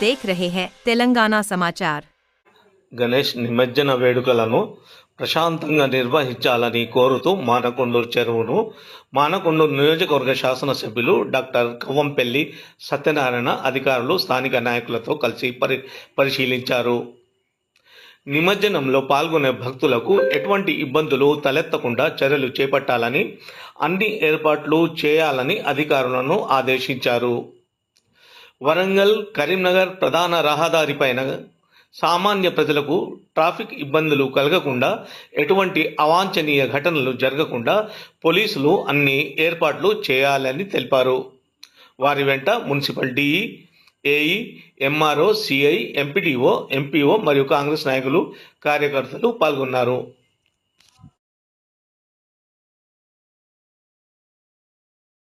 देख रहे हैं तेलंगाना समाचार। గణేష్ నిమజ్జన వేడుకలను ప్రశాంతంగా నిర్వహించాలని కోరుతూ మానకొండూరు చెరువును మానకొండూరు నియోజకవర్గ శాసనసభ్యులు డాక్టర్ కవ్వంపల్లి సత్యనారాయణ అధికారులు స్థానిక నాయకులతో కలిసి పరిశీలించారు. నిమజ్జనంలో పాల్గొనే భక్తులకు ఎటువంటి ఇబ్బందులు తలెత్తకుండా చర్యలు చేపట్టాలని, అన్ని ఏర్పాట్లు చేయాలని అధికారులను ఆదేశించారు. వరంగల్ కరీంనగర్ ప్రధాన రహదారిపైన సామాన్య ప్రజలకు ట్రాఫిక్ ఇబ్బందులు కలగకుండా, ఎటువంటి అవాంఛనీయ ఘటనలు జరగకుండా పోలీసులు అన్ని ఏర్పాట్లు చేయాలని తెలిపారు. వారి వెంట municipal DE, AE, MRO, CI, MPDO, MPO మరియు కాంగ్రెస్ నాయకులు, కార్యకర్తలు పాల్గొన్నారు.